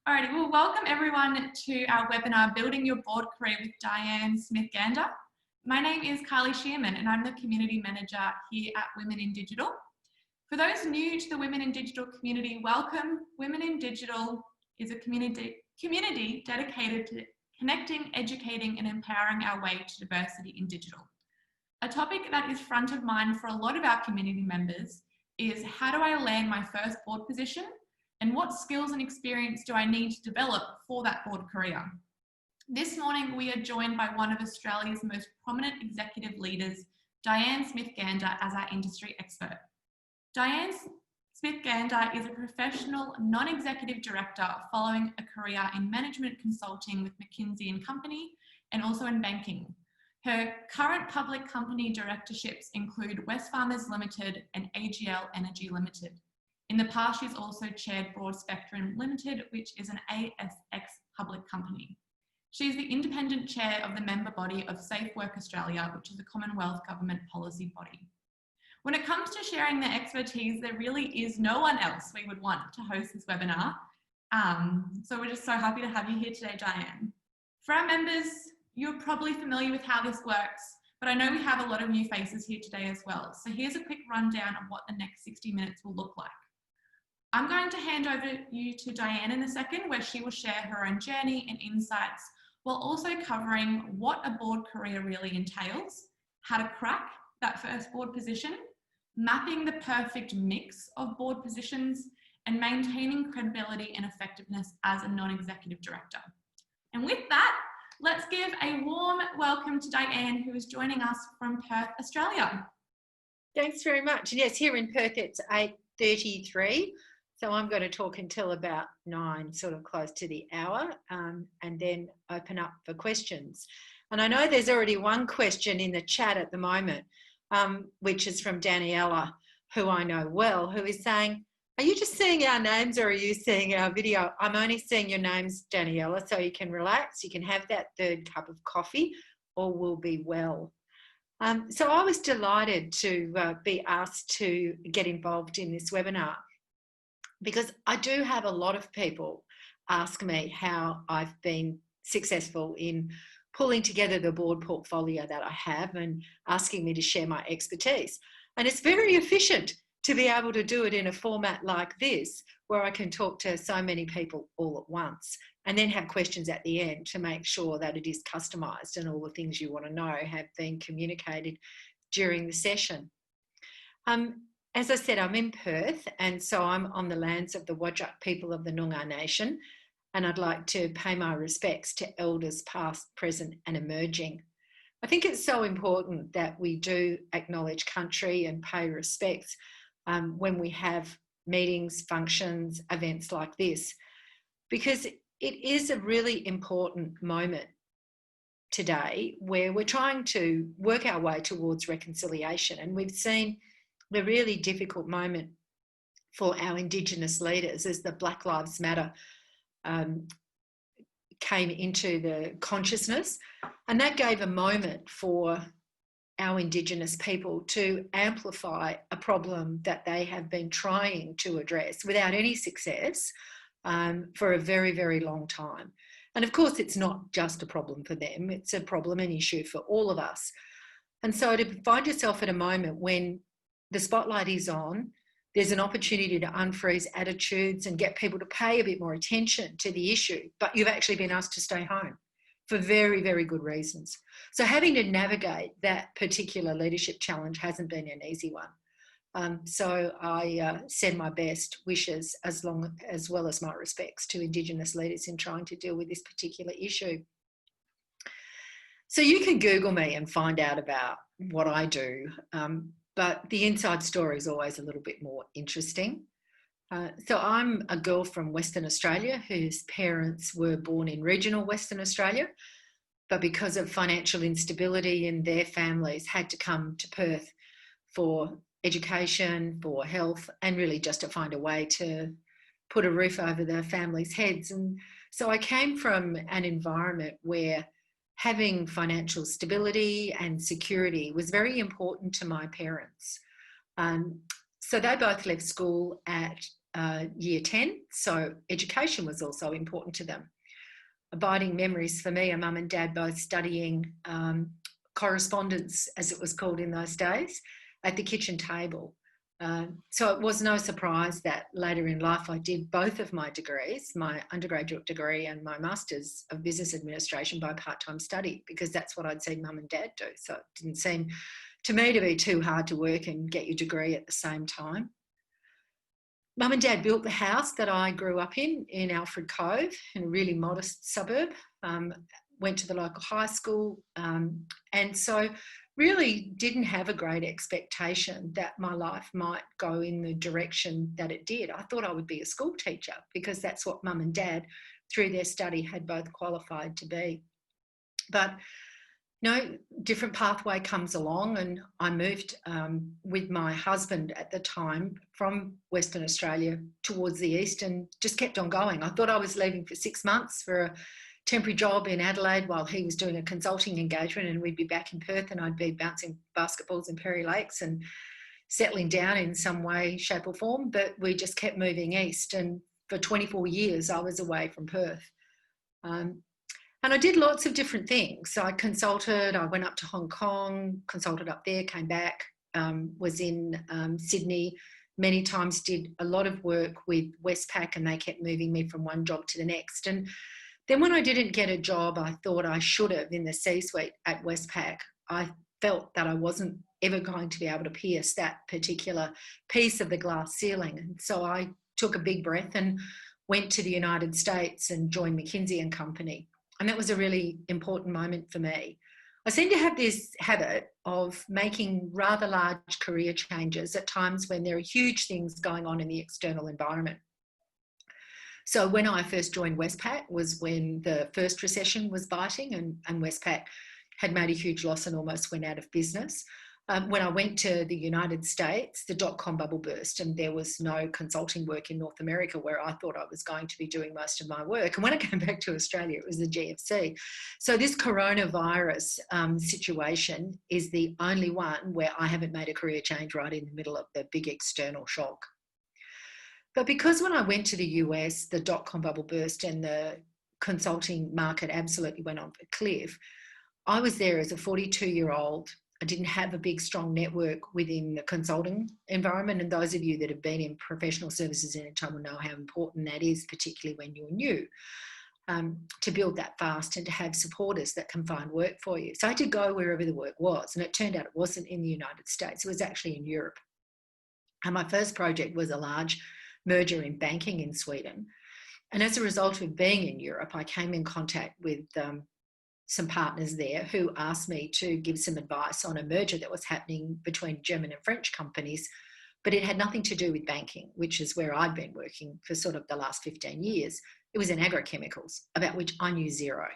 Alrighty, well, welcome everyone to our webinar, Building Your Board Career with Diane Smith Gander. My name is Carly Shearman and I'm the Community Manager here at Women in Digital. For those new to the Women in Digital community, welcome. Women in Digital is a community dedicated to connecting, educating and empowering our way to diversity in digital. A topic that is front of mind for a lot of our community members is how do I land my first board position? And what skills and experience do I need to develop for that board career? This morning, we are joined by one of Australia's most prominent executive leaders, Diane Smith Gander, as our industry expert. Diane Smith Gander is a professional non-executive director following a career in management consulting with McKinsey & Company and also in banking. Her current public company directorships include Wesfarmers Limited and AGL Energy Limited. In the past, she's also chaired Broad Spectrum Limited, which is an ASX public company. She's the independent chair of the member body of Safe Work Australia, which is a Commonwealth government policy body. When it comes to sharing their expertise, there really is no one else we would want to host this webinar. So we're just so happy to have you here today, Diane. For our members, you're probably familiar with how this works, but I know we have a lot of new faces here today as well. So here's a quick rundown of what the next 60 minutes will look like. I'm going to hand over you to Diane in a second, where she will share her own journey and insights, while also covering what a board career really entails, how to crack that first board position, mapping the perfect mix of board positions, and maintaining credibility and effectiveness as a non-executive director. And with that, let's give a warm welcome to Diane, who is joining us from Perth, Australia. Thanks very much. Yes, here in Perth, it's 8:33. So I'm going to talk until about 9, sort of close to the hour, and then open up for questions. And I know there's already one question in the chat at the moment, which is from Daniela, who I know well, who is saying, are you just seeing our names or are you seeing our video? I'm only seeing your names, Daniela, so you can relax, you can have that third cup of coffee, all will be well. So I was delighted to be asked to get involved in this webinar, because I do have a lot of people ask me how I've been successful in pulling together the board portfolio that I have and asking me to share my expertise. And it's very efficient to be able to do it in a format like this, where I can talk to so many people all at once and then have questions at the end to make sure that it is customised and all the things you want to know have been communicated during the session. As I said, I'm in Perth, and so I'm on the lands of the Whadjuk people of the Noongar Nation, and I'd like to pay my respects to elders past, present and emerging. I think it's so important that we do acknowledge country and pay respects when we have meetings, functions, events like this, because it is a really important moment today where we're trying to work our way towards reconciliation, and we've seen the really difficult moment for our Indigenous leaders as the Black Lives Matter came into the consciousness, and that gave a moment for our Indigenous people to amplify a problem that they have been trying to address without any success for a very, very long time. And of course, it's not just a problem for them, it's a problem, an issue for all of us. And so to find yourself at a moment when the spotlight is on, there's an opportunity to unfreeze attitudes and get people to pay a bit more attention to the issue, but you've actually been asked to stay home for very, very good reasons. So having to navigate that particular leadership challenge hasn't been an easy one. So I send my best wishes as well as my respects to Indigenous leaders in trying to deal with this particular issue. So you can Google me and find out about what I do. But the inside story is always a little bit more interesting. So I'm a girl from Western Australia whose parents were born in regional Western Australia, but because of financial instability in their families had to come to Perth for education, for health, and really just to find a way to put a roof over their families' heads. And so I came from an environment where having financial stability and security was very important to my parents. So they both left school at year 10, so education was also important to them. Abiding memories for me are mum and dad both studying correspondence, as it was called in those days, at the kitchen table. So it was no surprise that later in life I did both of my degrees, my undergraduate degree and my Master's of Business Administration by part-time study, because that's what I'd seen mum and dad do. So it didn't seem to me to be too hard to work and get your degree at the same time. Mum and dad built the house that I grew up in Alfred Cove, in a really modest suburb. Went to the local high school, and so really didn't have a great expectation that my life might go in the direction that it did. I thought I would be a school teacher because that's what mum and dad, through their study, had both qualified to be. But no, different pathway comes along, and I moved with my husband at the time from Western Australia towards the east and just kept on going. I thought I was leaving for 6 months for a temporary job in Adelaide while he was doing a consulting engagement, and we'd be back in Perth and I'd be bouncing basketballs in Perry Lakes and settling down in some way, shape or form. But we just kept moving east, and for 24 years I was away from Perth. And I did lots of different things. So I consulted, I went up to Hong Kong, consulted up there, came back, was in Sydney many times, did a lot of work with Westpac, and they kept moving me from one job to the next. And then when I didn't get a job I thought I should have in the C-suite at Westpac, I felt that I wasn't ever going to be able to pierce that particular piece of the glass ceiling. And so I took a big breath and went to the United States and joined McKinsey & Company. And that was a really important moment for me. I seem to have this habit of making rather large career changes at times when there are huge things going on in the external environment. So when I first joined Westpac was when the first recession was biting, and Westpac had made a huge loss and almost went out of business. When I went to the United States, the dot-com bubble burst and there was no consulting work in North America where I thought I was going to be doing most of my work. And when I came back to Australia, it was the GFC. So this coronavirus situation is the only one where I haven't made a career change right in the middle of the big external shock. But because when I went to the US, the dot-com bubble burst and the consulting market absolutely went off a cliff, I was there as a 42-year-old. I didn't have a big, strong network within the consulting environment. And those of you that have been in professional services any time will know how important that is, particularly when you're new, to build that fast and to have supporters that can find work for you. So I had to go wherever the work was. And it turned out it wasn't in the United States. It was actually in Europe. And my first project was a large merger in banking in Sweden. And as a result of being in Europe, I came in contact with some partners there who asked me to give some advice on a merger that was happening between German and French companies, but it had nothing to do with banking, which is where I'd been working for sort of the last 15 years. It was in agrochemicals, about which I knew zero.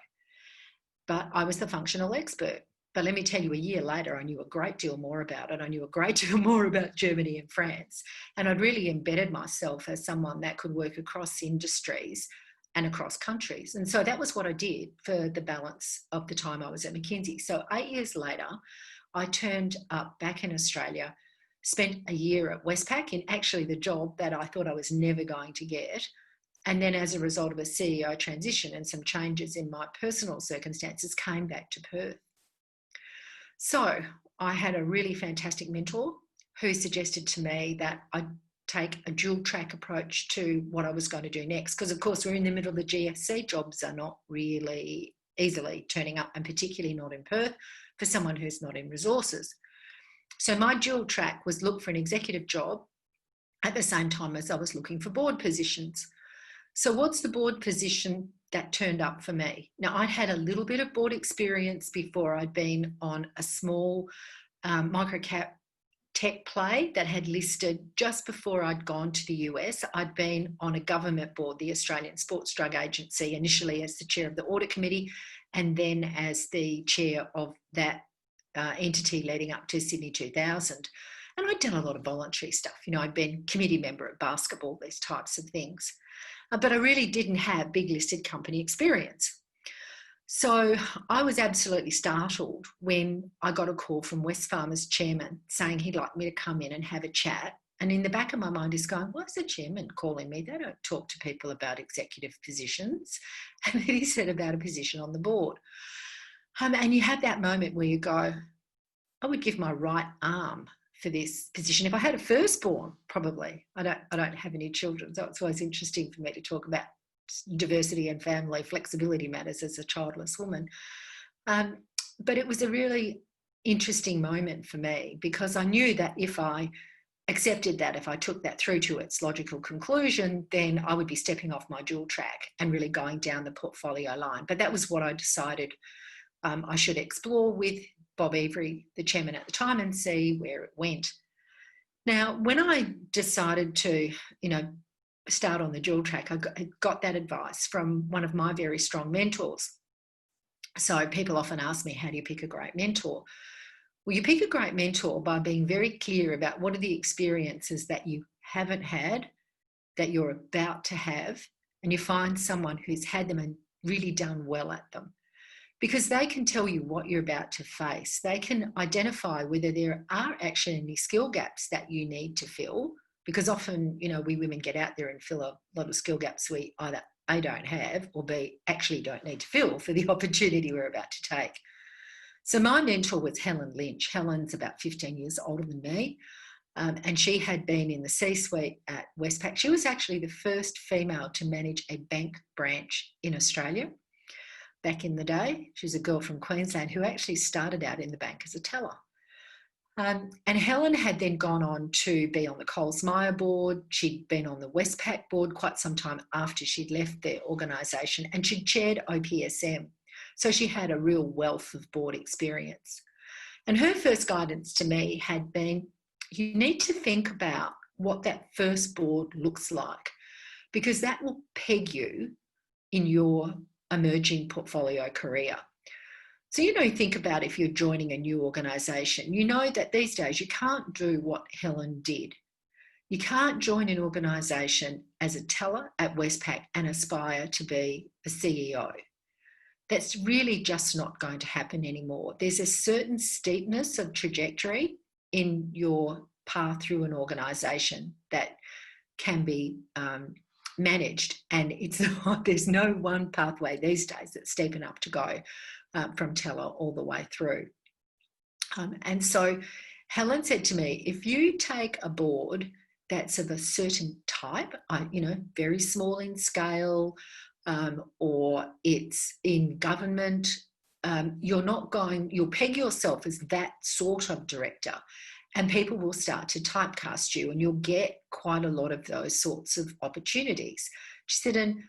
But I was the functional expert. But let me tell you, a year later, I knew a great deal more about it. I knew a great deal more about Germany and France. And I'd really embedded myself as someone that could work across industries and across countries. And so that was what I did for the balance of the time I was at McKinsey. So 8 years later, I turned up back in Australia, spent a year at Westpac in actually the job that I thought I was never going to get. And then as a result of a CEO transition and some changes in my personal circumstances, came back to Perth. So I had a really fantastic mentor who suggested to me that I take a dual track approach to what I was going to do next. Because of course we're in the middle of the GFC, jobs are not really easily turning up, and particularly not in Perth for someone who's not in resources. So my dual track was look for an executive job at the same time as I was looking for board positions. So what's the board position that turned up for me? Now, I'd had a little bit of board experience before. I'd been on a small microcap tech play that had listed just before I'd gone to the US. I'd been on a government board, the Australian Sports Drug Agency, initially as the chair of the audit committee and then as the chair of that entity leading up to Sydney 2000. And I'd done a lot of voluntary stuff. You know, I'd been committee member at basketball, these types of things. But I really didn't have big listed company experience. So I was absolutely startled when I got a call from Wesfarmers chairman saying he'd like me to come in and have a chat And in the back of my mind is going, what's the chairman calling me? They don't talk to people about executive positions. And then he said about a position on the board. And you have that moment where you go, I would give my right arm for this position. If I had a firstborn, probably. I don't have any children, so it's always interesting for me to talk about diversity and family flexibility matters as a childless woman. But it was a really interesting moment for me, because I knew that if I accepted that, if I took that through to its logical conclusion, then I would be stepping off my dual track and really going down the portfolio line. But that was what I decided I should explore with Bob Every, the chairman at the time, and see where it went. Now, when I decided to, start on the dual track, I got that advice from one of my very strong mentors. So people often ask me, how do you pick a great mentor? Well, you pick a great mentor by being very clear about what are the experiences that you haven't had, that you're about to have, and you find someone who's had them and really done well at them. Because they can tell you what you're about to face. They can identify whether there are actually any skill gaps that you need to fill, because often, we women get out there and fill a lot of skill gaps we either A, don't have, or B, actually don't need to fill for the opportunity we're about to take. So my mentor was Helen Lynch. Helen's about 15 years older than me, and she had been in the C-suite at Westpac. She was actually the first female to manage a bank branch in Australia back in the day. She's a girl from Queensland who actually started out in the bank as a teller. And Helen had then gone on to be on the Coles Myer board. She'd been on the Westpac board quite some time after she'd left their organisation, and she'd chaired OPSM. So she had a real wealth of board experience. And her first guidance to me had been, you need to think about what that first board looks like, because that will peg you in your emerging portfolio career. So, think about if you're joining a new organisation, you know that these days you can't do what Helen did. You can't join an organisation as a teller at Westpac and aspire to be a CEO. That's really just not going to happen anymore. There's a certain steepness of trajectory in your path through an organisation that can be managed, and there's no one pathway these days that's steep enough to go from teller all the way through. And so Helen said to me, if you take a board that's of a certain type, very small in scale, or it's in government, you'll peg yourself as that sort of director, and people will start to typecast you, and you'll get quite a lot of those sorts of opportunities. She said, and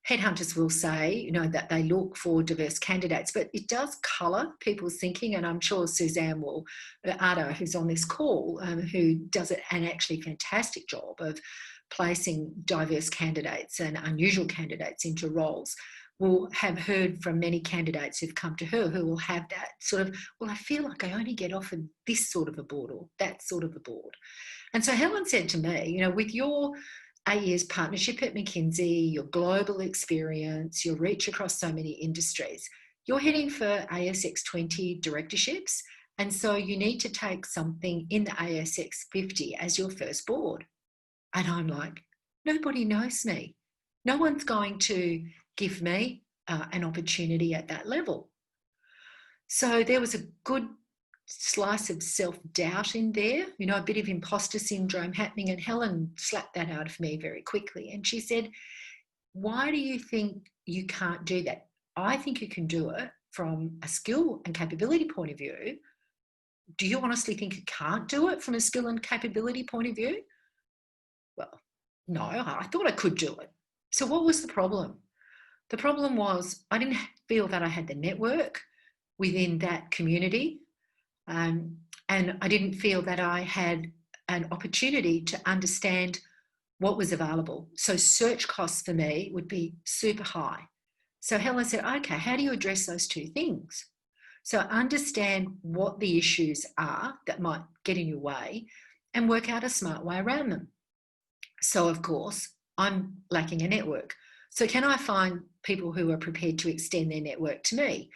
headhunters will say, that they look for diverse candidates, but it does colour people's thinking. And I'm sure Suzanne Ardo, who's on this call, who does an actually fantastic job of placing diverse candidates and unusual candidates into roles, will have heard from many candidates who've come to her who will have that sort of, well, I feel like I only get offered this sort of a board or that sort of a board. And so Helen said to me, with your 8 years partnership at McKinsey, your global experience, your reach across so many industries, you're heading for ASX 20 directorships. And so you need to take something in the ASX 50 as your first board. And I'm like, nobody knows me. No one's going to give me an opportunity at that level. So there was a good slice of self-doubt in there, a bit of imposter syndrome happening. And Helen slapped that out of me very quickly. And she said, why do you think you can't do that? I think you can do it from a skill and capability point of view. Do you honestly think you can't do it from a skill and capability point of view? Well, no, I thought I could do it. So what was the problem? The problem was I didn't feel that I had the network within that community, and I didn't feel that I had an opportunity to understand what was available. So search costs for me would be super high. So Helen said, okay, how do you address those two things? So understand what the issues are that might get in your way and work out a smart way around them. So of course, I'm lacking a network. So can I find people who are prepared to extend their network to me,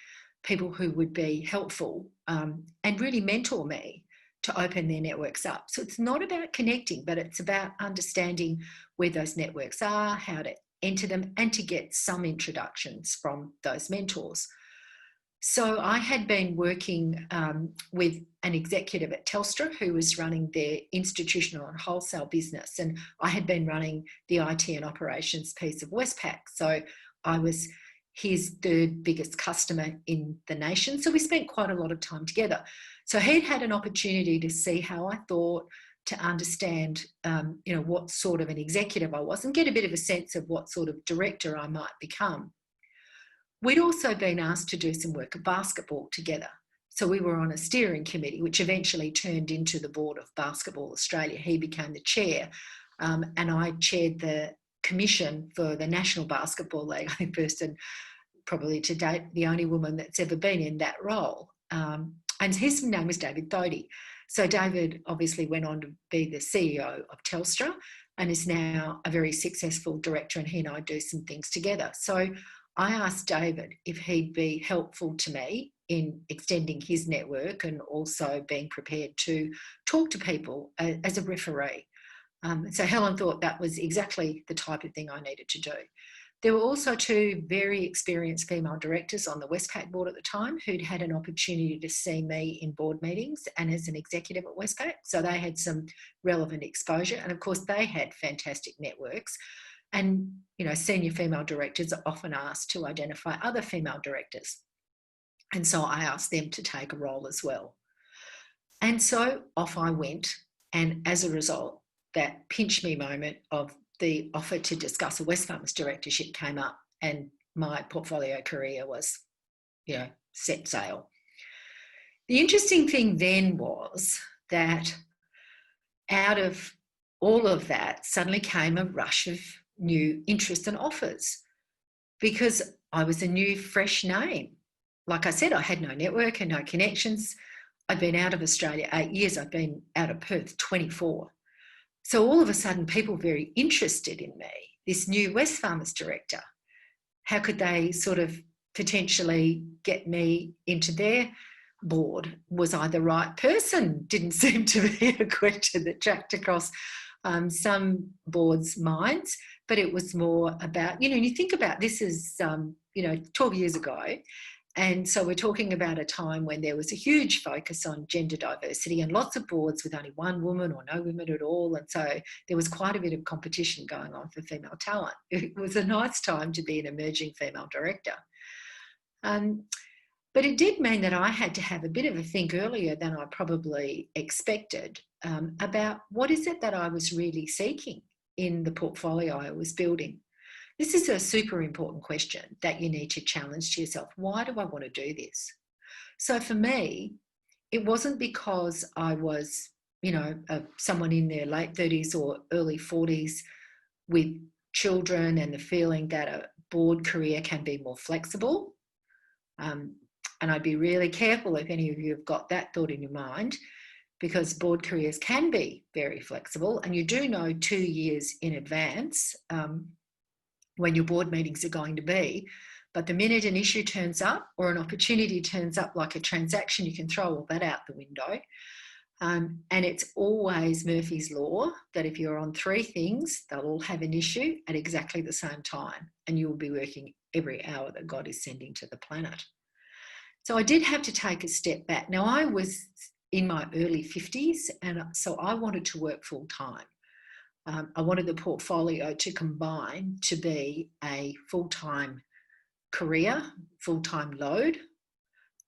people who would be helpful and really mentor me to open their networks up. So it's not about connecting, but it's about understanding where those networks are, how to enter them, and to get some introductions from those mentors. So I had been working with an executive at Telstra who was running their institutional and wholesale business, and I had been running the IT and operations piece of Westpac. So I was his third biggest customer in the nation. So we spent quite a lot of time together. So he'd had an opportunity to see how I thought, to understand, what sort of an executive I was, and get a bit of a sense of what sort of director I might become. We'd also been asked to do some work of basketball together. So we were on a steering committee, which eventually turned into the board of Basketball Australia. He became the chair, and I chaired the commission for the National Basketball League. I think first and probably to date the only woman that's ever been in that role. And his name was David Thodey. So David obviously went on to be the CEO of Telstra and is now a very successful director, and he and I do some things together. So I asked David if he'd be helpful to me in extending his network and also being prepared to talk to people as a referee. So Helen thought that was exactly the type of thing I needed to do. There were also two very experienced female directors on the Westpac board at the time who'd had an opportunity to see me in board meetings and as an executive at Westpac. So they had some relevant exposure. And of course, they had fantastic networks. And, senior female directors are often asked to identify other female directors. And so I asked them to take a role as well. And so off I went. And as a result, that pinch me moment of the offer to discuss a Wesfarmers directorship came up, and my portfolio career was, set sail. The interesting thing then was that out of all of that suddenly came a rush of new interest and offers, because I was a new, fresh name. Like I said, I had no network and no connections. I'd been out of Australia 8 years. I'd been out of Perth 24. So all of a sudden, people were very interested in me, this new Wesfarmers director. How could they sort of potentially get me into their board? Was I the right person? Didn't seem to be a question that tracked across some boards' minds, but it was more about, you think about this is, 12 years ago. And so we're talking about a time when there was a huge focus on gender diversity and lots of boards with only one woman or no women at all. And so there was quite a bit of competition going on for female talent. It was a nice time to be an emerging female director. But it did mean that I had to have a bit of a think earlier than I probably expected about what is it that I was really seeking in the portfolio I was building. This is a super important question that you need to challenge to yourself. Why do I want to do this? So for me, it wasn't because I was, someone in their late 30s or early 40s with children and the feeling that a board career can be more flexible. And I'd be really careful if any of you have got that thought in your mind, because board careers can be very flexible, and you do know 2 years in advance when your board meetings are going to be. But the minute an issue turns up or an opportunity turns up, like a transaction, you can throw all that out the window. And it's always Murphy's Law that if you're on 3 things, they'll all have an issue at exactly the same time, and you will be working every hour that God is sending to the planet. So I did have to take a step back. Now, I was in my early 50s, and so I wanted to work full time. I wanted the portfolio to combine to be a full-time career, full-time load,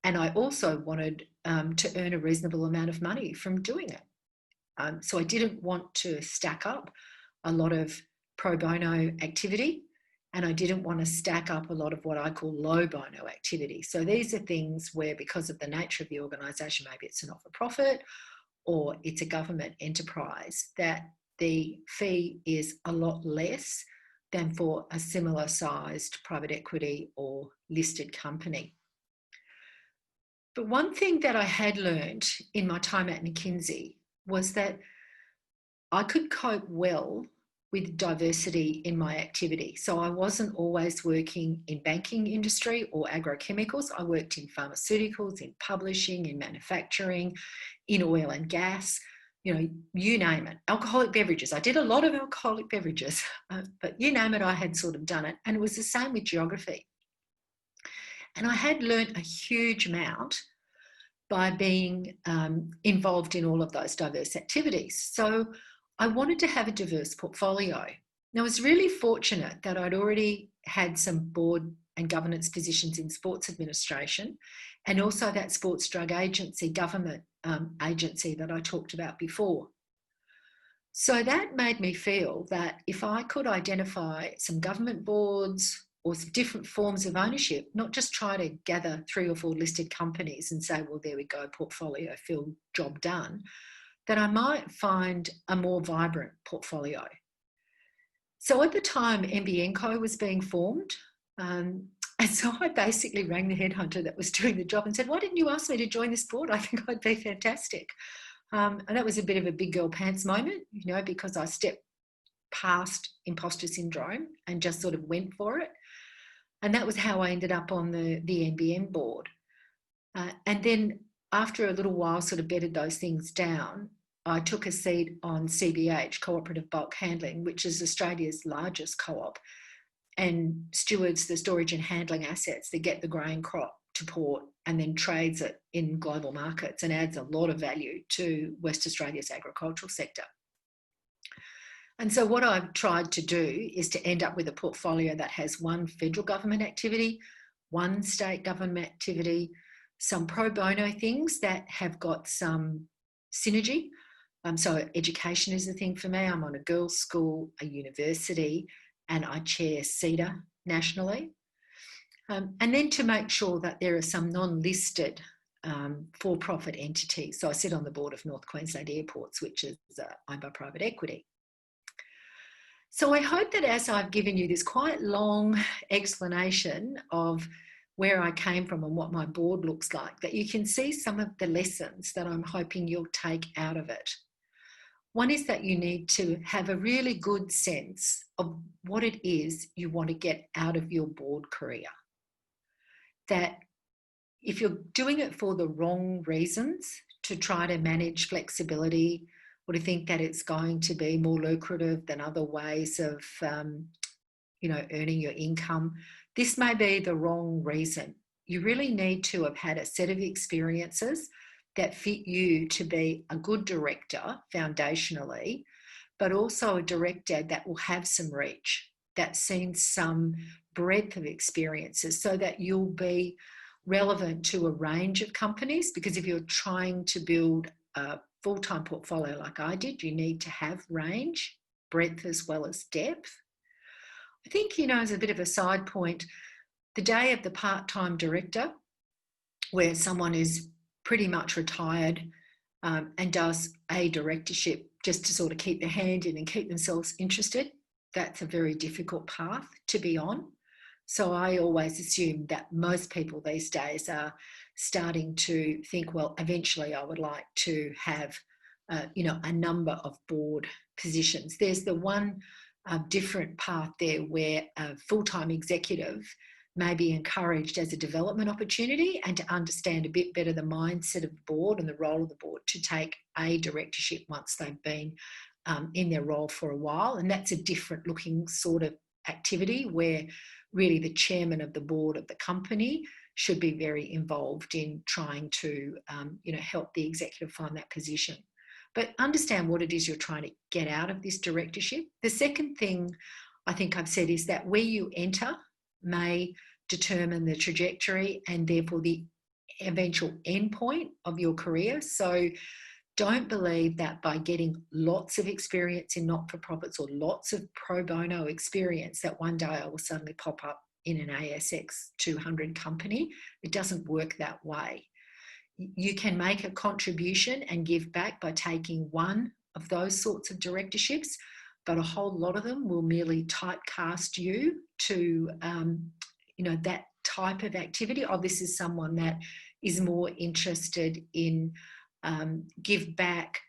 and I also wanted to earn a reasonable amount of money from doing it. So I didn't want to stack up a lot of pro bono activity, and I didn't want to stack up a lot of what I call low bono activity. So these are things where, because of the nature of the organisation, maybe it's a not-for-profit or it's a government enterprise, that the fee is a lot less than for a similar sized private equity or listed company. But one thing that I had learned in my time at McKinsey was that I could cope well with diversity in my activity. So I wasn't always working in banking industry or agrochemicals. I worked in pharmaceuticals, in publishing, in manufacturing, in oil and gas, you know, you name it. Alcoholic beverages. I did a lot of alcoholic beverages, but you name it, I had sort of done it. And it was the same with geography. And I had learnt a huge amount by being involved in all of those diverse activities. So I wanted to have a diverse portfolio. And I was really fortunate that I'd already had some board and governance positions in sports administration, and also that sports drug agency, government agency that I talked about before. So that made me feel that if I could identify some government boards or some different forms of ownership, not just try to gather 3 or 4 listed companies and say, well, there we go, portfolio filled, job done, that I might find a more vibrant portfolio. So at the time, MBN Co was being formed. And so I basically rang the headhunter that was doing the job and said, why didn't you ask me to join this board? I think I'd be fantastic. And that was a bit of a big girl pants moment, you know, because I stepped past imposter syndrome and just sort of went for it. And that was how I ended up on the NBN board. And then after a little while, sort of bedded those things down, I took a seat on CBH, Cooperative Bulk Handling, which is Australia's largest co-op, and stewards the storage and handling assets that get the grain crop to port and then trades it in global markets and adds a lot of value to West Australia's agricultural sector. And so what I've tried to do is to end up with a portfolio that has 1 federal government activity, 1 state government activity, some pro bono things that have got some synergy. So education is a thing for me. I'm on a girls' school, a university, and I chair CEDA nationally. And then to make sure that there are some non-listed for-profit entities. So I sit on the board of North Queensland Airports, which is owned by private equity. So I hope that as I've given you this quite long explanation of where I came from and what my board looks like, that you can see some of the lessons that I'm hoping you'll take out of it. One is that you need to have a really good sense of what it is you want to get out of your board career. That if you're doing it for the wrong reasons, to try to manage flexibility or to think that it's going to be more lucrative than other ways of, earning your income, this may be the wrong reason. You really need to have had a set of experiences that fit you to be a good director foundationally, but also a director that will have some reach, that's seen some breadth of experiences so that you'll be relevant to a range of companies. Because if you're trying to build a full-time portfolio like I did, you need to have range, breadth as well as depth. I think, as a bit of a side point, the day of the part-time director, where someone is pretty much retired and does a directorship just to sort of keep their hand in and keep themselves interested, that's a very difficult path to be on. So I always assume that most people these days are starting to think, well, eventually I would like to have, a number of board positions. There's the one different path there where a full-time executive may be encouraged as a development opportunity and to understand a bit better the mindset of the board and the role of the board to take a directorship once they've been in their role for a while. And that's a different looking sort of activity where really the chairman of the board of the company should be very involved in trying to, help the executive find that position. But understand what it is you're trying to get out of this directorship. The second thing I think I've said is that where you enter may determine the trajectory and therefore the eventual endpoint of your career. So don't believe that by getting lots of experience in not-for-profits or lots of pro bono experience that one day I will suddenly pop up in an ASX 200 company. It doesn't work that way. You can make a contribution and give back by taking one of those sorts of directorships, but a whole lot of them will merely typecast you to, that type of activity. Oh, this is someone that is more interested in give back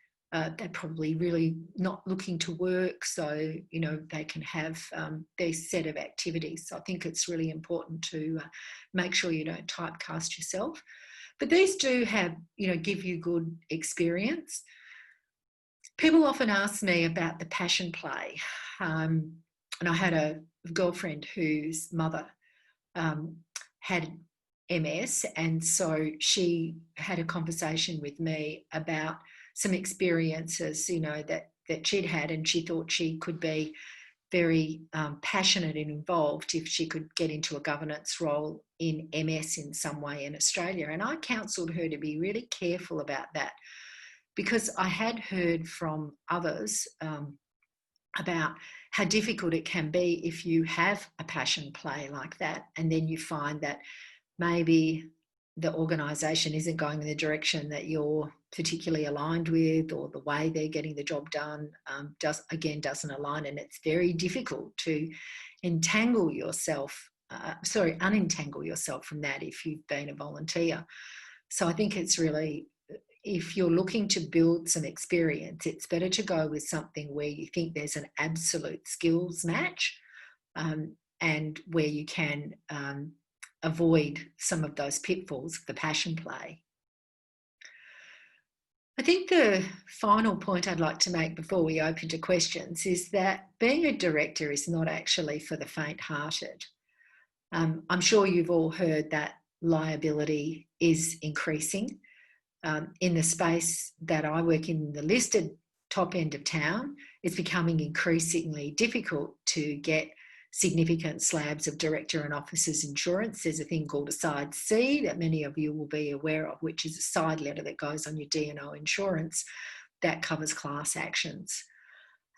they're probably really not looking to work, so they can have their set of activities. So I think it's really important to make sure you don't typecast yourself. But these do have, give you good experience. People often ask me about the passion play, and I had a girlfriend whose mother had MS, and so she had a conversation with me about some experiences, that she'd had, and she thought she could be very passionate and involved if she could get into a governance role in MS in some way in Australia. And I counselled her to be really careful about that, because I had heard from others about how difficult it can be if you have a passion play like that, and then you find that maybe the organisation isn't going in the direction that you're particularly aligned with, or the way they're getting the job done doesn't align, and it's very difficult to unentangle yourself from that if you've been a volunteer. So I think it's really, if you're looking to build some experience, it's better to go with something where you think there's an absolute skills match, and where you can avoid some of those pitfalls of the passion play. I think the final point I'd like to make before we open to questions is that being a director is not actually for the faint-hearted. I'm sure you've all heard that liability is increasing. In the space that I work in, the listed top end of town, it's becoming increasingly difficult to get significant slabs of director and officers insurance. There's a thing called a side C that many of you will be aware of, which is a side letter that goes on your D&O insurance that covers class actions.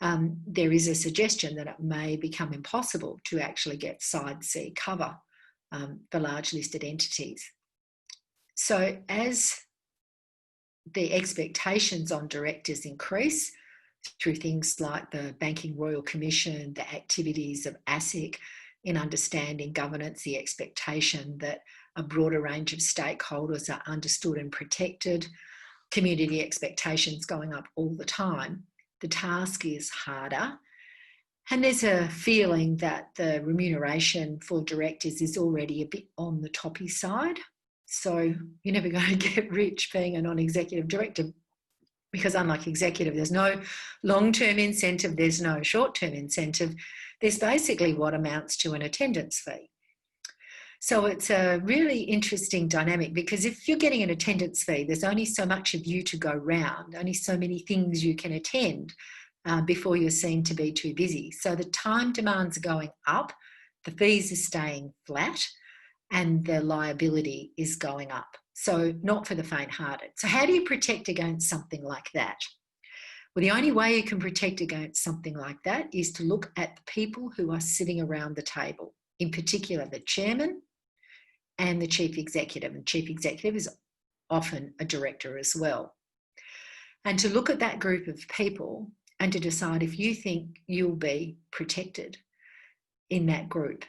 There is a suggestion that it may become impossible to actually get side C cover for large listed entities. So as the expectations on directors increase through things like the Banking Royal Commission, the activities of ASIC in understanding governance, the expectation that a broader range of stakeholders are understood and protected, community expectations going up all the time, the task is harder. And there's a feeling that the remuneration for directors is already a bit on the toppy side. So you're never going to get rich being a non-executive director, because unlike executive, there's no long-term incentive, there's no short-term incentive. There's basically what amounts to an attendance fee. So it's a really interesting dynamic, because if you're getting an attendance fee, there's only so much of you to go round, only so many things you can attend before you're seen to be too busy. So the time demands are going up, the fees are staying flat, and the liability is going up. So not for the faint-hearted. So how do you protect against something like that? Well, the only way you can protect against something like that is to look at the people who are sitting around the table, in particular the chairman and the chief executive. And chief executive is often a director as well. And to look at that group of people and to decide if you think you'll be protected in that group.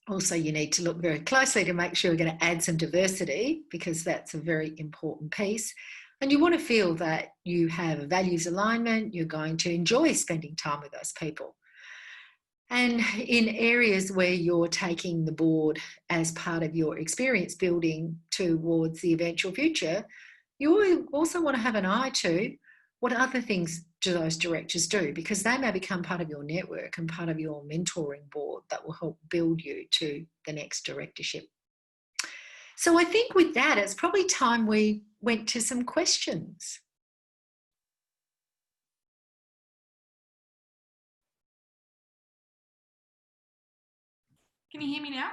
Also, you need to look very closely to make sure you're going to add some diversity, because that's a very important piece. And you want to feel that you have a values alignment, you're going to enjoy spending time with those people. And in areas where you're taking the board as part of your experience building towards the eventual future, you also want to have an eye to what other things do those directors do, because they may become part of your network and part of your mentoring board that will help build you to the next directorship. So I think with that, it's probably time we went to some questions. Can you hear me now?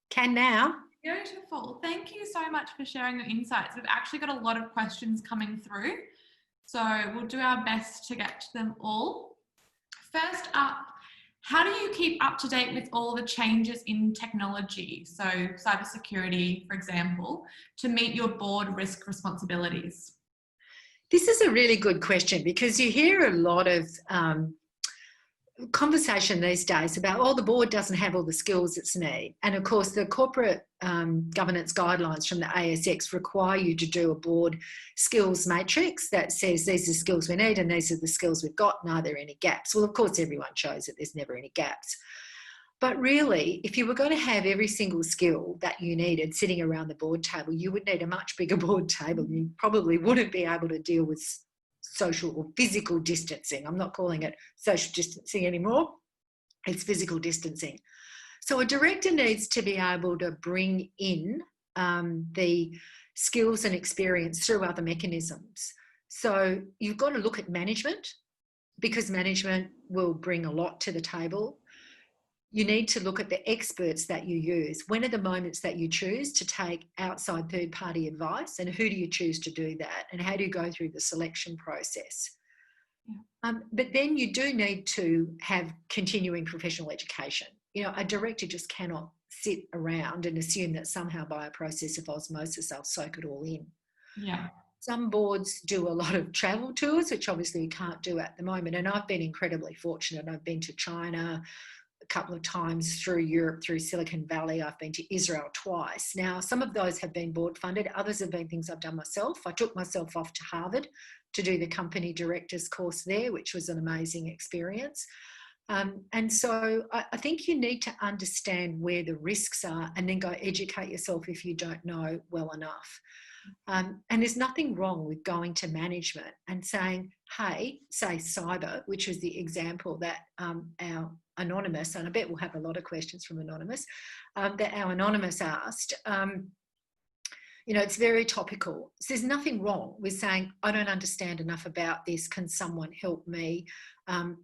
Can now. Beautiful. Thank you so much for sharing your insights. We've actually got a lot of questions coming through, so we'll do our best to get to them all. First up, how do you keep up to date with all the changes in technology, so cybersecurity, for example, to meet your board risk responsibilities? This is a really good question, because you hear a lot of conversation these days about, oh, the board doesn't have all the skills it's need. And of course, the corporate governance guidelines from the ASX require you to do a board skills matrix that says these are the skills we need and these are the skills we've got, and are there any gaps? Well, of course, everyone shows that there's never any gaps. But really, if you were going to have every single skill that you needed sitting around the board table, you would need a much bigger board table. You probably wouldn't be able to deal with social or physical distancing. I'm not calling it social distancing anymore. It's physical distancing. So a director needs to be able to bring in the skills and experience through other mechanisms. So you've got to look at management, because management will bring a lot to the table. You need to look at the experts that you use. When are the moments that you choose to take outside third-party advice, and who do you choose to do that, and how do you go through the selection process? Yeah. But then you do need to have continuing professional education. You know, a director just cannot sit around and assume that somehow by a process of osmosis they'll soak it all in. Yeah. Some boards do a lot of travel tours, which obviously you can't do at the moment. And I've been incredibly fortunate. I've been to China a couple of times, through Europe, through Silicon Valley. I've been to Israel twice. Now, some of those have been board funded. Others have been things I've done myself. I took myself off to Harvard to do the company directors course there, which was an amazing experience. And so I think you need to understand where the risks are and then go educate yourself if you don't know well enough. And there's nothing wrong with going to management and saying, hey, say cyber, which was the example that our Anonymous, and I bet we'll have a lot of questions from Anonymous, that our Anonymous asked. You know, it's very topical. So there's nothing wrong with saying, I don't understand enough about this. Can someone help me? And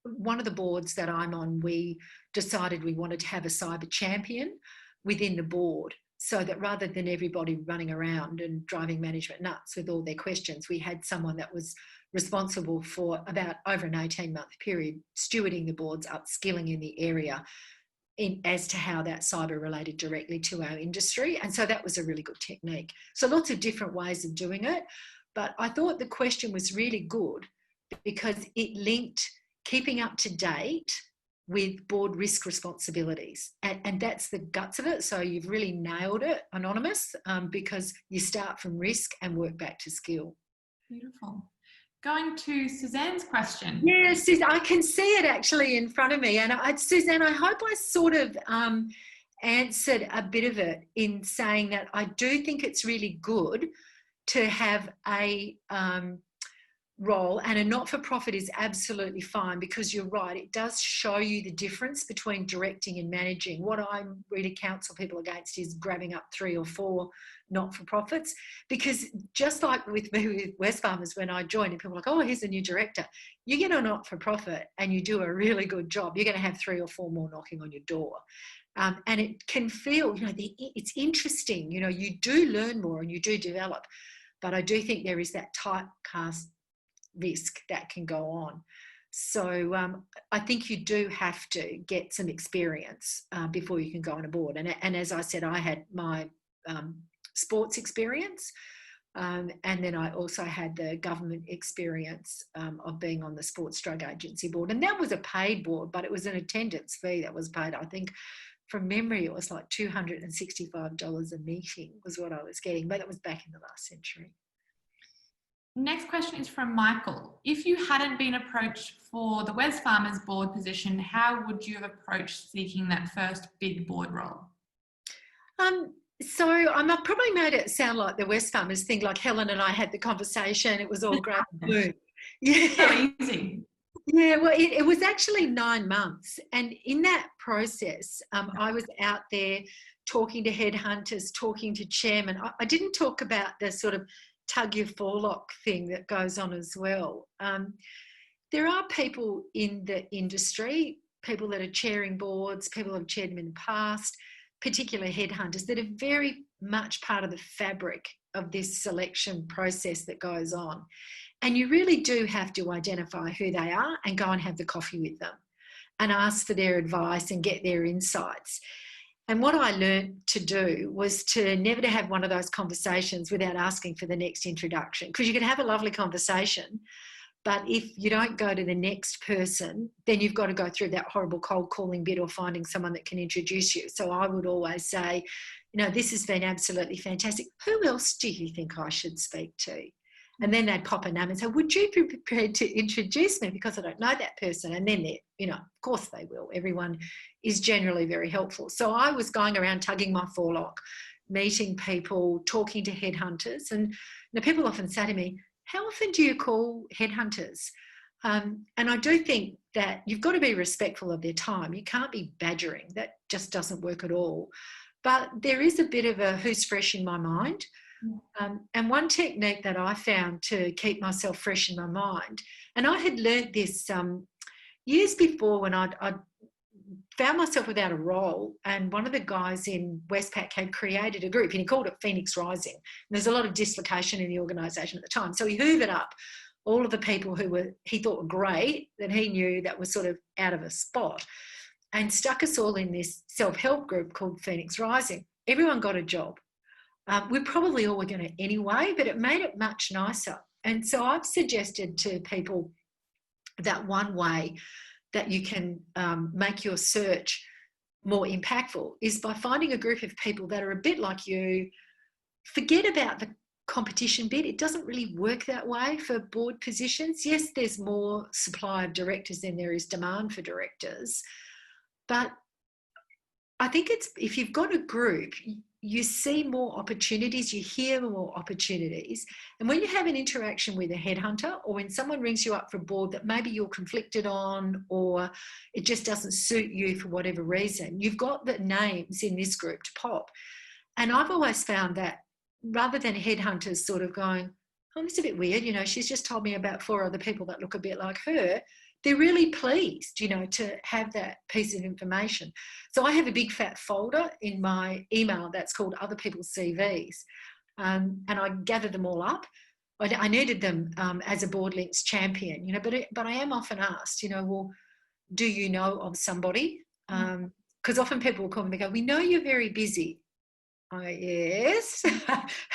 one of the boards that I'm on, we decided we wanted to have a cyber champion within the board, so that rather than everybody running around and driving management nuts with all their questions, we had someone that was responsible for, about over an 18-month period, stewarding the board's upskilling in the area as to how that cyber related directly to our industry. And so that was a really good technique. So lots of different ways of doing it. But I thought the question was really good because it linked keeping up to date with board risk responsibilities. And that's the guts of it. So you've really nailed it, Anonymous, because you start from risk and work back to skill. Beautiful. Going to Suzanne's question. Yes, I can see it actually in front of me. And Suzanne, I hope I sort of answered a bit of it in saying that I do think it's really good to have a role, and a not-for-profit is absolutely fine, because you're right, it does show you the difference between directing and managing. What I really counsel people against is grabbing up 3 or 4 not-for-profits, because just like with me with Wesfarmers, when I joined and people were like, oh, here's a new director, you get a not-for-profit and you do a really good job, you're going to have 3 or 4 more knocking on your door. And it can feel, you know, it's interesting, you know, you do learn more and you do develop, but I do think there is that typecast risk that can go on. So I think you do have to get some experience before you can go on a board. And as I said, I had my sports experience, and then I also had the government experience of being on the Sports Drug Agency board. And that was a paid board, but it was an attendance fee that was paid. I think from memory, it was like $265 a meeting was what I was getting, but it was back in the last century. Next question is from Michael. If you hadn't been approached for the Wesfarmers board position, how would you have approached seeking that first big board role? So I probably made it sound like the Wesfarmers thing, like Helen and I had the conversation. It was all great and blue. Yeah. So easy. Yeah, well, it was actually 9 months. And in that process, I was out there talking to headhunters, talking to chairmen. I didn't talk about the sort of tug your forelock thing that goes on as well. There are people in the industry, people that are chairing boards, people that have chaired them in the past, particular headhunters that are very much part of the fabric of this selection process that goes on. And you really do have to identify who they are and go and have the coffee with them and ask for their advice and get their insights. And what I learned to do was to never to have one of those conversations without asking for the next introduction, because you could have a lovely conversation, But if you don't go to the next person, then you've got to go through that horrible cold calling bit or finding someone that can introduce you. So I would always say, this has been absolutely fantastic. Who else do you think I should speak to? And then they'd pop a name and say, would you be prepared to introduce me, because I don't know that person? And then of course they will. Everyone is generally very helpful. So I was going around tugging my forelock, meeting people, talking to headhunters. And people often say to me, how often do you call headhunters? And I do think that you've got to be respectful of their time. You can't be badgering. That just doesn't work at all. But there is a bit of a who's fresh in my mind. And one technique that I found to keep myself fresh in my mind, and I had learnt this years before when I'd found myself without a role, and one of the guys in Westpac had created a group and he called it Phoenix Rising. And there's a lot of dislocation in the organisation at the time. So he hoovered up all of the people who he thought were great, that he knew that was sort of out of a spot, and stuck us all in this self-help group called Phoenix Rising. Everyone got a job. We probably all were going to anyway, but it made it much nicer. And so I've suggested to people that one way that you can make your search more impactful is by finding a group of people that are a bit like you. Forget about the competition bit. It doesn't really work that way for board positions. Yes, there's more supply of directors than there is demand for directors. But I think if you've got a group, you see more opportunities, you hear more opportunities. And when you have an interaction with a headhunter, or when someone rings you up for a board that maybe you're conflicted on, or it just doesn't suit you for whatever reason, you've got the names in this group to pop. And I've always found that rather than headhunters sort of going, oh, it's a bit weird, she's just told me about 4 other people that look a bit like her, they're really pleased, to have that piece of information. So I have a big fat folder in my email that's called Other People's CVs, and I gather them all up. I needed them as a Board Links champion, but I am often asked, well, do you know of somebody? Because often people will call me and go, we know you're very busy. Yes.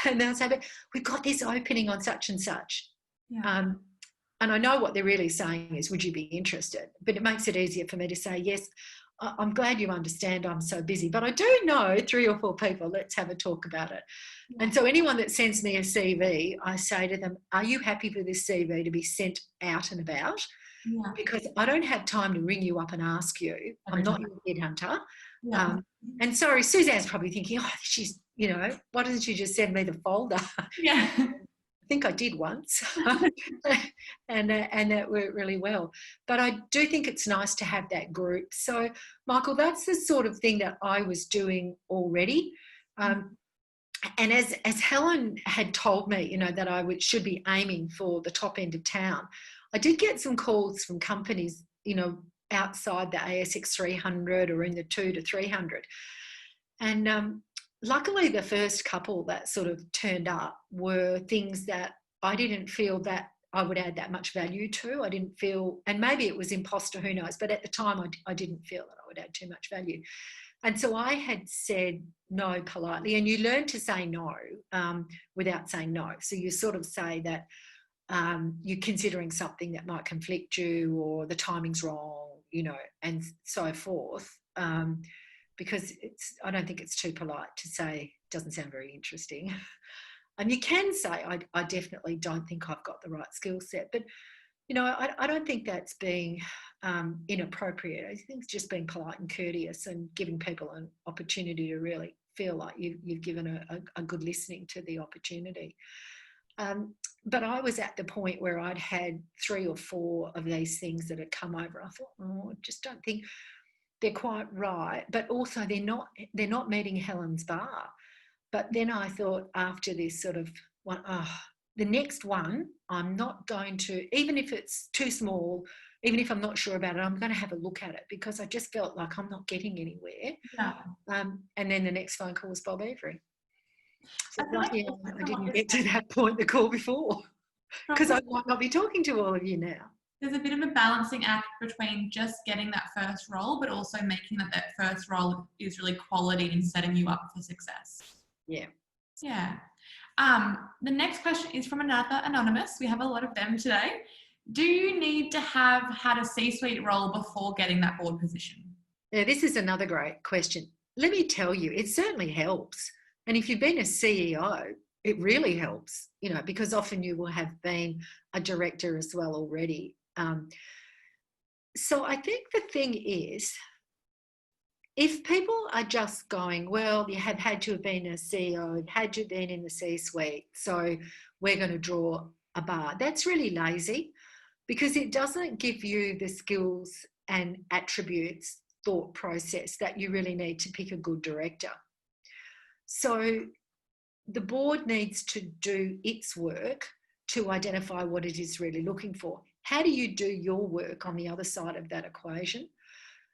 And they'll say, but we've got this opening on such and such. Yeah. And I know what they're really saying is, would you be interested? But it makes it easier for me to say, yes, I'm glad you understand I'm so busy, but I do know 3 or 4 people, let's have a talk about it. Yeah. And so anyone that sends me a CV, I say to them, are you happy for this CV to be sent out and about? Yeah. Because I don't have time to ring you up and ask you. I'm not your headhunter. Yeah. And sorry, Suzanne's probably thinking, oh, she's, why doesn't she just send me the folder? Yeah. I think I did once and that worked really well. But I do think it's nice to have that group. So, Michael, that's the sort of thing that I was doing already. And as Helen had told me, that I should be aiming for the top end of town, I did get some calls from companies, outside the ASX 300 or in the 2 to 300. And luckily, the first couple that sort of turned up were things that I didn't feel that I would add that much value to. I didn't feel, and maybe it was imposter, who knows, but at the time I didn't feel that I would add too much value. And so I had said no politely, and you learn to say no without saying no. So you sort of say that you're considering something that might conflict you, or the timing's wrong, and so forth. Because I don't think it's too polite to say, doesn't sound very interesting. And you can say, I definitely don't think I've got the right skill set. But, I don't think that's being inappropriate. I think it's just being polite and courteous and giving people an opportunity to really feel like you've given a good listening to the opportunity. But I was at the point where I'd had 3 or 4 of these things that had come over. I thought, I just don't think they're quite right, but also they're not meeting Helen's bar. But then I thought, after this sort of one, the next one, I'm not going to, even if it's too small, even if I'm not sure about it, I'm going to have a look at it, because I just felt like I'm not getting anywhere. Yeah. And then the next phone call was Bob Avery. So lucky I didn't get to that point, the call before, because I might not be talking to all of you now. There's a bit of a balancing act between just getting that first role, but also making that first role is really quality and setting you up for success. Yeah. Yeah. The next question is from another anonymous. We have a lot of them today. Do you need to have had a C-suite role before getting that board position? Yeah, this is another great question. Let me tell you, it certainly helps. And if you've been a CEO, it really helps, because often you will have been a director as well already. So I think the thing is, if people are just going, well, you have had to have been a CEO, you've had to have been in the C-suite, so we're going to draw a bar, that's really lazy, because it doesn't give you the skills and attributes, thought process that you really need to pick a good director. So the board needs to do its work to identify what it is really looking for. How do you do your work on the other side of that equation?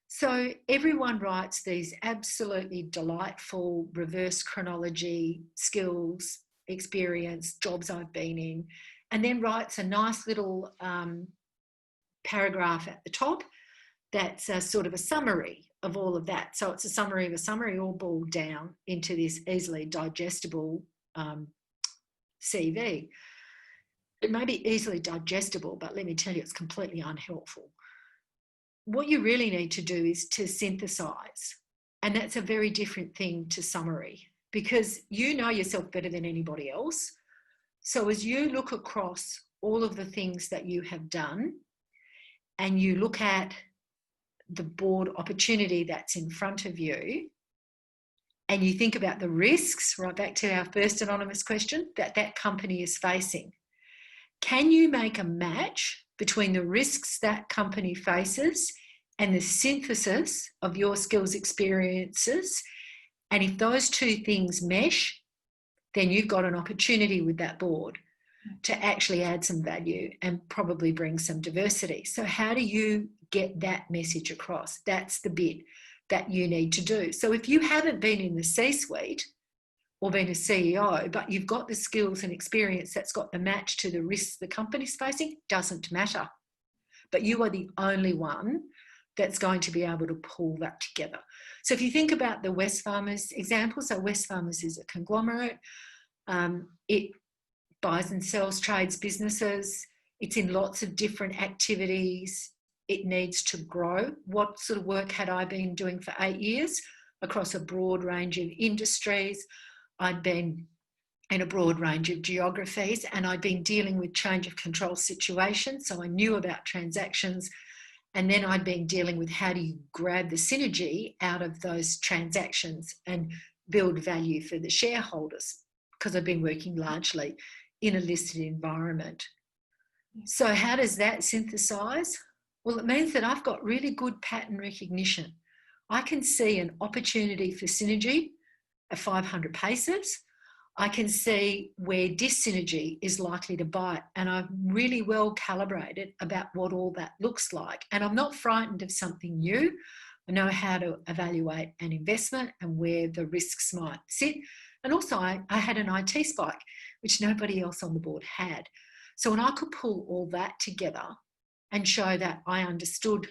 So everyone writes these absolutely delightful reverse chronology, skills, experience, jobs I've been in, and then writes a nice little paragraph at the top that's a sort of a summary of all of that. So it's a summary of a summary all boiled down into this easily digestible CV. It may be easily digestible, but let me tell you, it's completely unhelpful. What you really need to do is to synthesize. And that's a very different thing to summary, because you know yourself better than anybody else. So as you look across all of the things that you have done and you look at the board opportunity that's in front of you, and you think about the risks, right back to our first anonymous question, that company is facing, can you make a match between the risks that company faces and the synthesis of your skills experiences? And if those two things mesh, then you've got an opportunity with that board to actually add some value and probably bring some diversity. So how do you get that message across? That's the bit that you need to do. So if you haven't been in the C-suite or been a CEO, but you've got the skills and experience that's got the match to the risks the company's facing, doesn't matter. But you are the only one that's going to be able to pull that together. So if you think about the Wesfarmers example, so Wesfarmers is a conglomerate. It buys and sells trades businesses. It's in lots of different activities. It needs to grow. What sort of work had I been doing for 8 years across a broad range of industries? I'd been in a broad range of geographies, and I'd been dealing with change of control situations. So I knew about transactions, and then I'd been dealing with how do you grab the synergy out of those transactions and build value for the shareholders, because I've been working largely in a listed environment. So how does that synthesize? Well, it means that I've got really good pattern recognition. I can see an opportunity for synergy at 500 paces. I can see where dis-synergy is likely to bite, and I'm really well calibrated about what all that looks like. And I'm not frightened of something new. I know how to evaluate an investment and where the risks might sit. And also I had an IT spike, which nobody else on the board had. So when I could pull all that together and show that I understood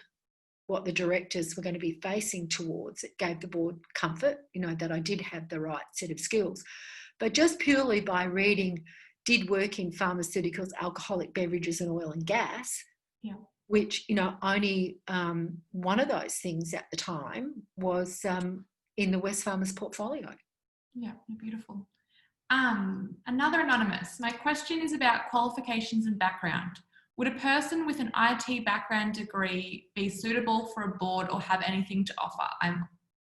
what the directors were going to be facing towards, it gave the board comfort, that I did have the right set of skills. But just purely by reading, did work in pharmaceuticals, alcoholic beverages and oil and gas, which, only one of those things at the time was in the Wesfarmers portfolio. Yeah, beautiful. Another anonymous. My question is about qualifications and background. Would a person with an IT background degree be suitable for a board or have anything to offer?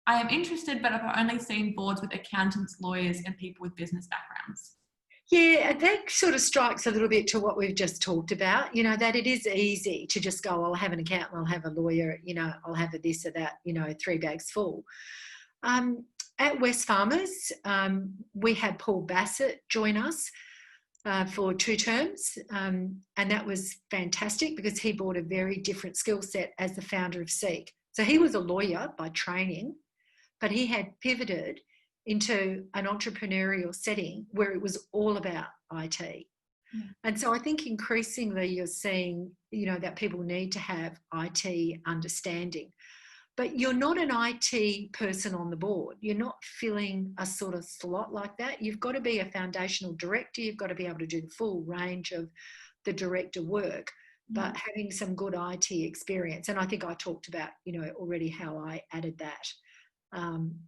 I am interested, but I've only seen boards with accountants, lawyers, and people with business backgrounds. Yeah, that sort of strikes a little bit to what we've just talked about, that it is easy to just go, I'll have an accountant, I'll have a lawyer, I'll have a this or that, 3 bags full. At Wesfarmers, we had Paul Bassett join us for 2 terms, and that was fantastic because he brought a very different skill set as the founder of Seek. So he was a lawyer by training, but he had pivoted into an entrepreneurial setting where it was all about IT. Yeah. And so I think increasingly you're seeing, that people need to have IT understanding. But you're not an IT person on the board. You're not filling a sort of slot like that. You've got to be a foundational director. You've got to be able to do the full range of the director work. but having some good IT experience. And I think I talked about, already how I added that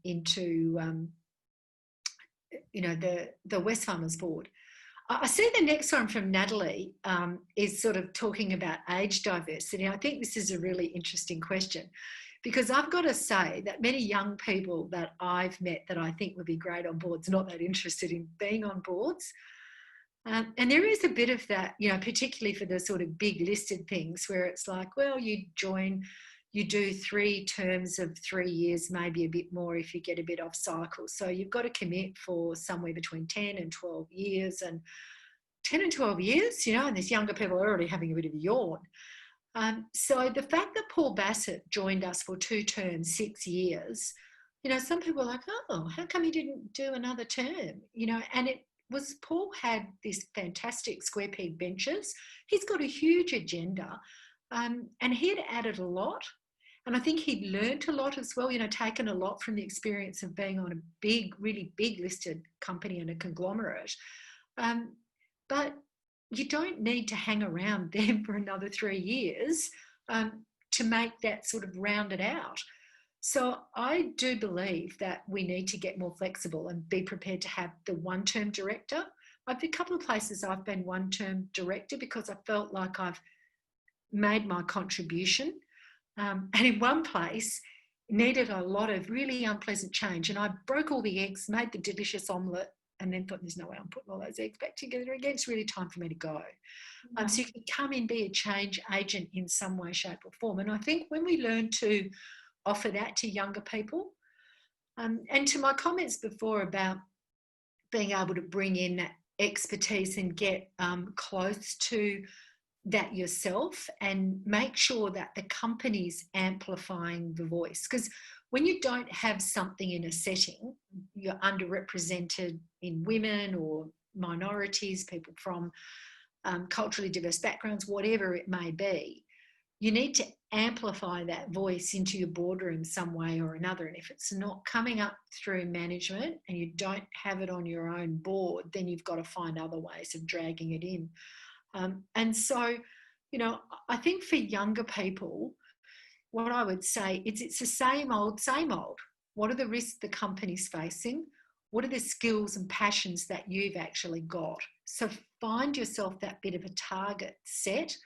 into, the Wesfarmers board. I see the next one from Natalie is sort of talking about age diversity. I think this is a really interesting question, because I've got to say that many young people that I've met that I think would be great on boards, not that interested in being on boards. And there is a bit of that, particularly for the sort of big listed things where it's like, well, you do 3 terms of 3 years, maybe a bit more if you get a bit off cycle. So you've got to commit for somewhere between 10 and 12 years. And 10 and 12 years, and these younger people are already having a bit of a yawn. So the fact that Paul Bassett joined us for 2 terms, 6 years, some people are like, oh, how come he didn't do another term? And it was, Paul had this fantastic square peg benches. He's got a huge agenda, and he had added a lot. And I think he'd learnt a lot as well, taken a lot from the experience of being on a big, really big listed company and a conglomerate. But you don't need to hang around them for another 3 years to make that sort of rounded out. So I do believe that we need to get more flexible and be prepared to have the one-term director. I've been a couple of places I've been one-term director because I felt like I've made my contribution. And in one place, needed a lot of really unpleasant change. And I broke all the eggs, made the delicious omelette, and then thought, there's no way I'm putting all those eggs back together again. It's really time for me to go. Yeah. So you can come and be a change agent in some way, shape or form. And I think when we learn to offer that to younger people, and to my comments before about being able to bring in that expertise and get close to that yourself and make sure that the company's amplifying the voice. Because when you don't have something in a setting, you're underrepresented in women or minorities, people from culturally diverse backgrounds, whatever it may be, you need to amplify that voice into your boardroom some way or another. And if it's not coming up through management and you don't have it on your own board, then you've got to find other ways of dragging it in. And so, I think for younger people, what I would say is it's the same old, same old. What are the risks the company's facing? What are the skills and passions that you've actually got? So find yourself that bit of a target set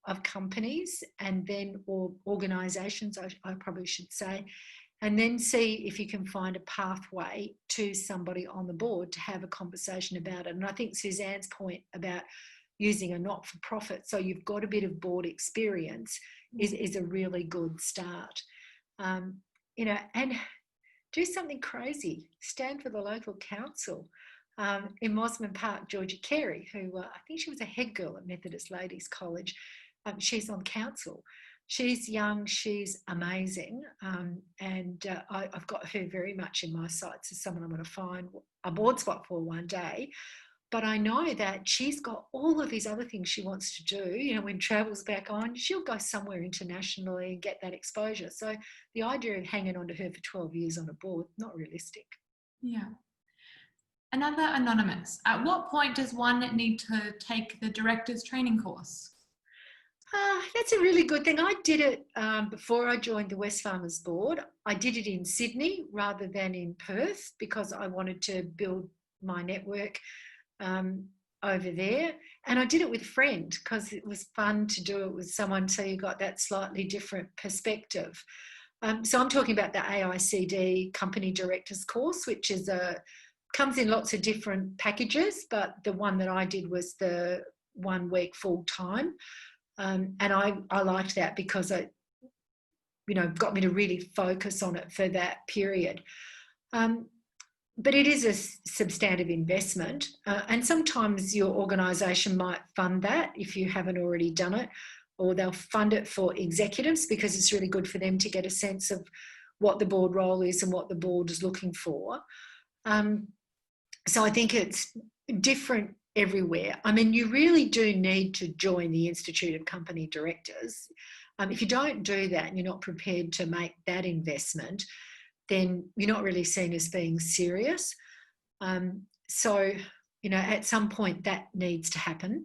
of companies and then, or organisations, I probably should say, and then see if you can find a pathway to somebody on the board to have a conversation about it. And I think Suzanne's point about using a not-for-profit, so you've got a bit of board experience, is a really good start. And do something crazy. Stand for the local council. In Mosman Park, Georgia Carey, who I think she was a head girl at Methodist Ladies College, she's on council. She's young, she's amazing, and I've got her very much in my sights as someone I'm going to find a board spot for one day. But I know that she's got all of these other things she wants to do. When travel's back on, she'll go somewhere internationally and get that exposure. So the idea of hanging on to her for 12 years on a board, not realistic. Yeah. Another anonymous. At what point does one need to take the director's training course? That's a really good thing. I did it before I joined the Wesfarmers board. I did it in Sydney rather than in Perth because I wanted to build my network over there. And I did it with a friend because it was fun to do it with someone, so you got that slightly different perspective. So I'm talking about the AICD Company Directors course, which is comes in lots of different packages, but the one that I did was the 1 week full time. And I liked that because it, got me to really focus on it for that period. But it is a substantive investment, and sometimes your organisation might fund that if you haven't already done it, or they'll fund it for executives because it's really good for them to get a sense of what the board role is and what the board is looking for. So I think it's different everywhere. I mean, you really do need to join the Institute of Company Directors. If you don't do that and you're not prepared to make that investment, then you're not really seen as being serious. So, at some point that needs to happen.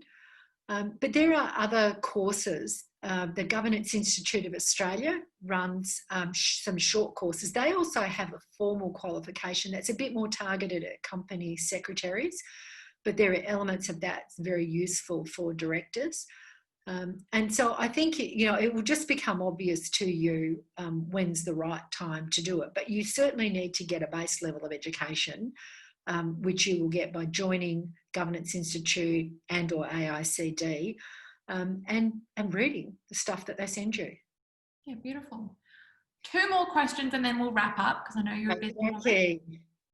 But there are other courses. The Governance Institute of Australia runs some short courses. They also have a formal qualification that's a bit more targeted at company secretaries, but there are elements of that that's very useful for directors. And so I think, it will just become obvious to you when's the right time to do it. But you certainly need to get a base level of education, which you will get by joining Governance Institute and or AICD, and reading the stuff that they send you. Yeah, beautiful. 2 more questions and then we'll wrap up because I know you're a busy woman. Okay.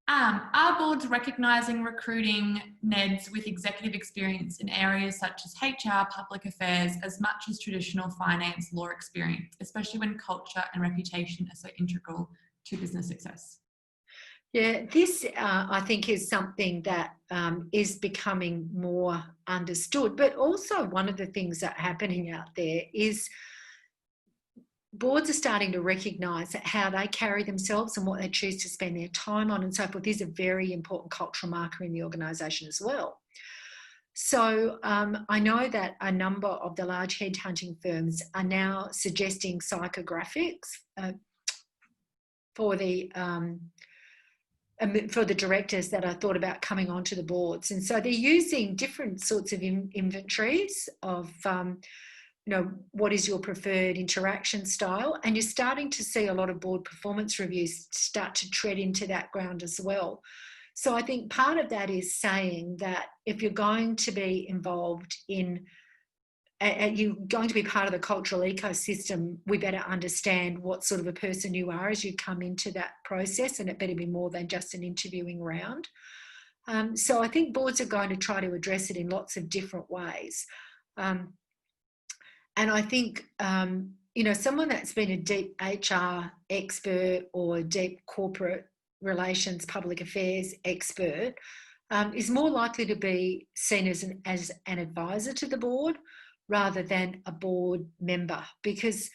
Are boards recognising recruiting NEDs with executive experience in areas such as HR, public affairs, as much as traditional finance law experience, especially when culture and reputation are so integral to business success? Yeah, this I think is something that is becoming more understood, but also one of the things that are happening out there is boards are starting to recognise that how they carry themselves and what they choose to spend their time on and so forth is a very important cultural marker in the organisation as well. So I know that a number of the large headhunting firms are now suggesting psychographics for the directors that are thought about coming onto the boards. And so they're using different sorts of inventories of what is your preferred interaction style? And you're starting to see a lot of board performance reviews start to tread into that ground as well. So I think part of that is saying that if you're going to be involved in, and you're going to be part of the cultural ecosystem, we better understand what sort of a person you are as you come into that process, and it better be more than just an interviewing round. So I think boards are going to try to address it in lots of different ways. And I think, someone that's been a deep HR expert or a deep corporate relations, public affairs expert is more likely to be seen as an advisor to the board rather than a board member, because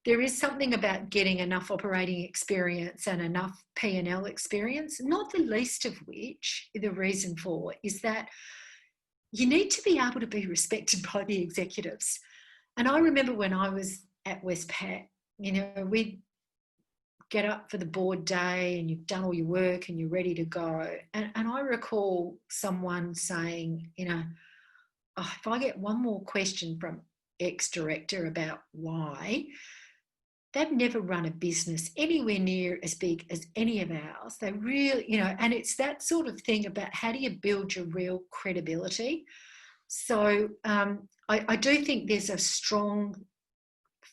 there is something about getting enough operating experience and enough P&L experience, not the least of which the reason for is that you need to be able to be respected by the executives. And I remember when I was at Westpac, we'd get up for the board day and you've done all your work and you're ready to go. And I recall someone saying, if I get one more question from ex-director about why, they've never run a business anywhere near as big as any of ours. They really, and it's that sort of thing about how do you build your real credibility. So I do think there's a strong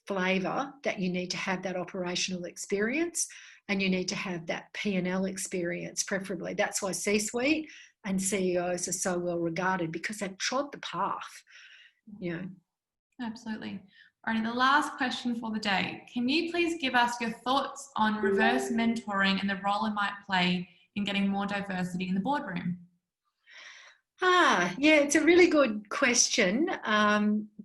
flavour that you need to have that operational experience and you need to have that P&L experience preferably. That's why C-suite and CEOs are so well regarded, because they've trod the path. Absolutely. All right, the last question for the day. Can you please give us your thoughts on reverse mentoring and the role it might play in getting more diversity in the boardroom? Yeah, it's a really good question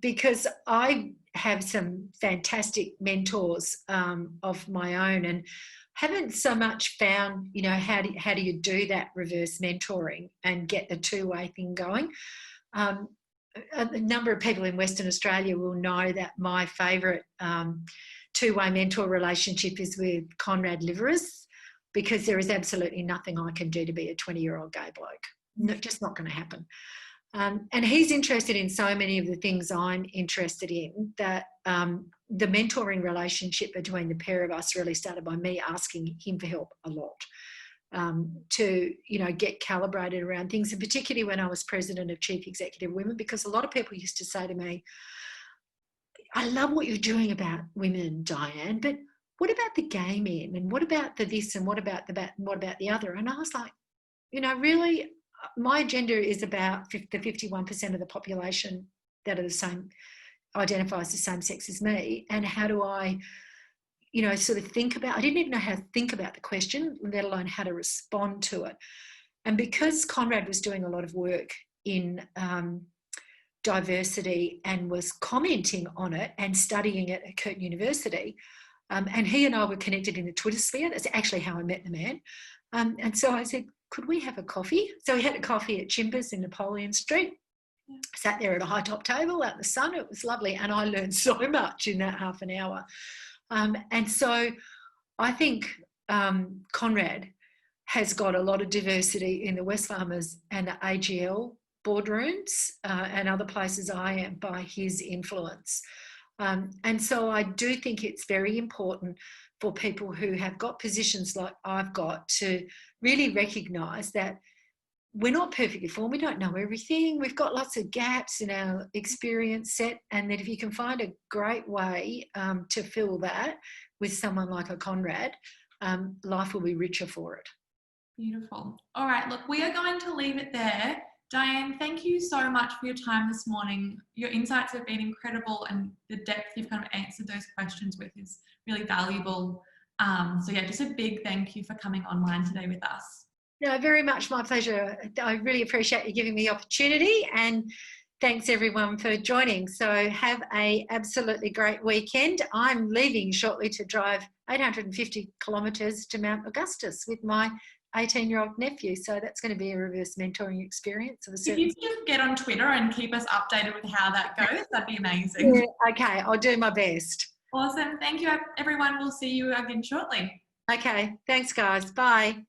because I have some fantastic mentors of my own and haven't so much found, how do you do that reverse mentoring and get the two-way thing going. A number of people in Western Australia will know that my favourite two-way mentor relationship is with Conrad Liveris, because there is absolutely nothing I can do to be a 20-year-old gay bloke. No, just not going to happen. And he's interested in so many of the things I'm interested in that the mentoring relationship between the pair of us really started by me asking him for help a lot to, get calibrated around things, and particularly when I was president of Chief Executive Women, because a lot of people used to say to me, I love what you're doing about women, Diane, but what about the gay men? And what about the this and what about the that and what about the other? And I was like, really, my agenda is about the 51% of the population that are the same, identifies the same sex as me. And how do I, sort of think about, I didn't even know how to think about the question, let alone how to respond to it. And because Conrad was doing a lot of work in diversity and was commenting on it and studying it at Curtin University, and he and I were connected in the Twitter sphere. That's actually how I met the man. And so I said, could we have a coffee? So we had a coffee at Chimbers in Napoleon Street. Sat there at a high top table out in the sun. It was lovely. And I learned so much in that half an hour. And so I think Conrad has got a lot of diversity in the Wesfarmers and the AGL boardrooms and other places I am by his influence. And so I do think it's very important for people who have got positions like I've got to really recognise that we're not perfectly formed. We don't know everything. We've got lots of gaps in our experience set, and that if you can find a great way to fill that with someone like a Conrad, life will be richer for it. Beautiful. All right, look, we are going to leave it there. Diane, thank you so much for your time this morning. Your insights have been incredible, and the depth you've kind of answered those questions with is really valuable. So yeah, just a big thank you for coming online today with us. No, very much my pleasure. I really appreciate you giving me the opportunity, and thanks everyone for joining. So have a absolutely great weekend. I'm leaving shortly to drive 850 kilometres to Mount Augustus with my 18-year-old nephew. So that's going to be a reverse mentoring experience. If you could just get on Twitter and keep us updated with how that goes, that'd be amazing. Yeah, okay, I'll do my best. Awesome. Thank you, everyone. We'll see you again shortly. Okay, thanks guys. Bye.